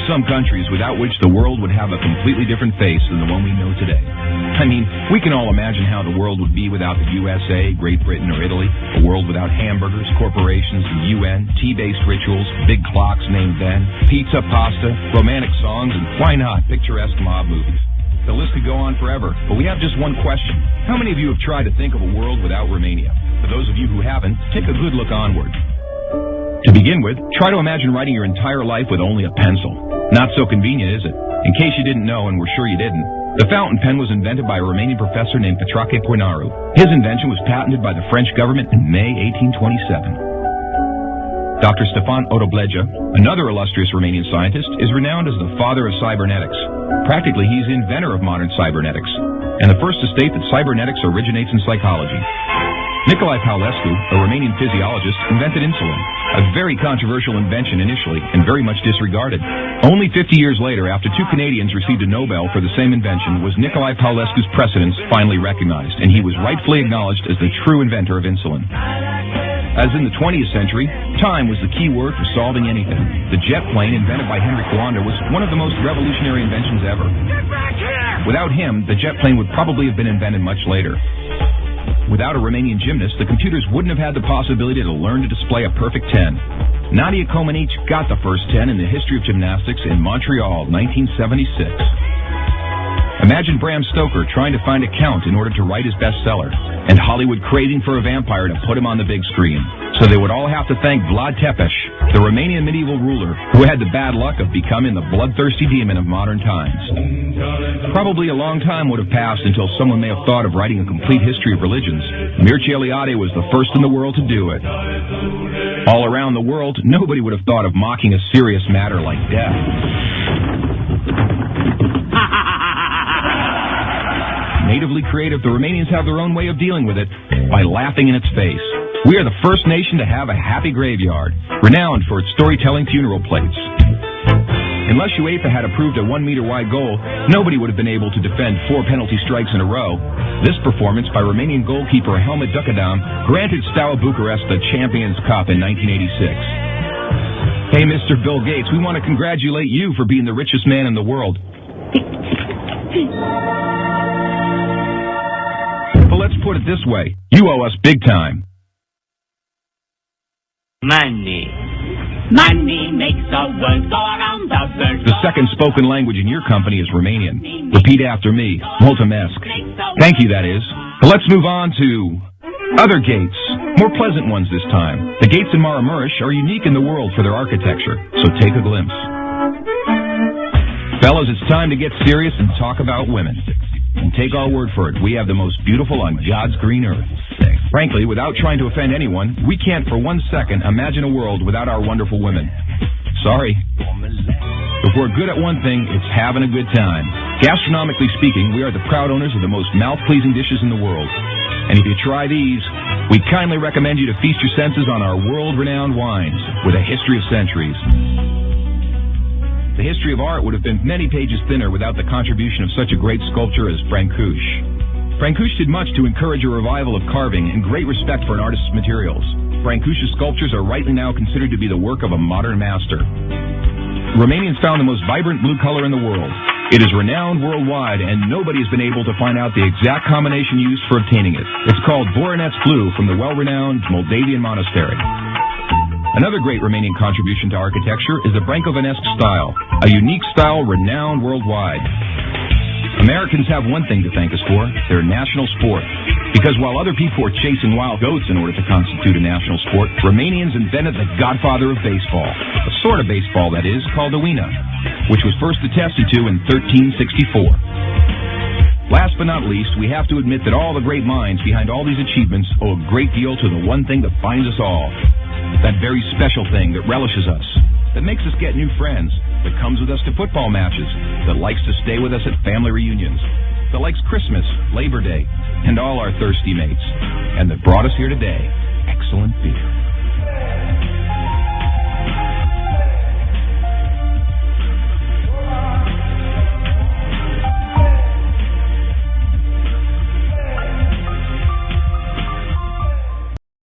some countries without which the world would have a completely different face than the one we know today. I mean, we can all imagine how the world would be without the USA, Great Britain, or Italy. A world without hamburgers, corporations, the UN, tea-based rituals, big clocks named then, pizza, pasta, romantic songs, and why not, picturesque mob movies. The list could go on forever, but we have just one question. How many of you have tried to think of a world without Romania? For those of you who haven't, take a good look onward. To begin with, try to imagine writing your entire life with only a pencil. Not so convenient, is it? In case you didn't know, and we're sure you didn't, the fountain pen was invented by a Romanian professor named Petrache Poinaru. His invention was patented by the French government in May 1827. Dr. Stefan Odobleja, another illustrious Romanian scientist, is renowned as the father of cybernetics. Practically, he's the inventor of modern cybernetics, and the first to state that cybernetics originates in psychology. Nicolae Paulescu, a Romanian physiologist, invented insulin, a very controversial invention initially and very much disregarded. Only 50 years later, after two Canadians received a Nobel for the same invention, was Nicolae Paulescu's precedence finally recognized, and he was rightfully acknowledged as the true inventor of insulin. As in the 20th century, time was the key word for solving anything. The jet plane, invented by Henry Coanda, was one of the most revolutionary inventions ever. Without him, the jet plane would probably have been invented much later. Without a Romanian gymnast, the computers wouldn't have had the possibility to learn to display a perfect 10. Nadia Comaneci got the first 10 in the history of gymnastics in Montreal, 1976. Imagine Bram Stoker trying to find a count in order to write his bestseller, and Hollywood craving for a vampire to put him on the big screen. So they would all have to thank Vlad Tepes, the Romanian medieval ruler, who had the bad luck of becoming the bloodthirsty demon of modern times. Probably a long time would have passed until someone may have thought of writing a complete history of religions. Mircea Eliade was the first in the world to do it. All around the world, nobody would have thought of mocking a serious matter like death. Natively creative, the Romanians have their own way of dealing with it, by laughing in its face. We are the first nation to have a happy graveyard, renowned for its storytelling funeral plates. Unless UEFA had approved a 1-meter-wide goal, nobody would have been able to defend 4 penalty strikes in a row. This performance by Romanian goalkeeper Helmut Ducadam granted Steaua Bucharest the Champions Cup in 1986. Hey, Mr. Bill Gates, we want to congratulate you for being the richest man in the world. But let's put it this way. You owe us big time. Money. Money makes the world go around the world. The second spoken language in your company is Romanian. Repeat after me. Mulțumesc. Thank you, that is. But let's move on to other gates. More pleasant ones this time. The gates in Maramureș are unique in the world for their architecture, so take a glimpse. Fellas, it's time to get serious and talk about women. And take our word for it, we have the most beautiful on God's green earth. Frankly, without trying to offend anyone, we can't for 1 second imagine a world without our wonderful women. Sorry. If we're good at one thing, it's having a good time. Gastronomically speaking, we are the proud owners of the most mouth-pleasing dishes in the world. And if you try these, we kindly recommend you to feast your senses on our world-renowned wines with a history of centuries. The history of art would have been many pages thinner without the contribution of such a great sculptor as Francuș. Francuș did much to encourage a revival of carving and great respect for an artist's materials. Francuș's sculptures are rightly now considered to be the work of a modern master. Romanians found the most vibrant blue color in the world. It is renowned worldwide, and nobody has been able to find out the exact combination used for obtaining it. It's called Voronezh blue from the well-renowned Moldavian monastery. Another great Romanian contribution to architecture is the Brâncovenesque style, a unique style renowned worldwide. Americans have one thing to thank us for, their national sport. Because while other people were chasing wild goats in order to constitute a national sport, Romanians invented the godfather of baseball. A sort of baseball, that is, called the Uina, which was first attested to in 1364. Last but not least, we have to admit that all the great minds behind all these achievements owe a great deal to the one thing that binds us all. That very special thing that relishes us, that makes us get new friends, that comes with us to football matches, that likes to stay with us at family reunions, that likes Christmas, Labor Day, and all our thirsty mates, and that brought us here today, excellent beer.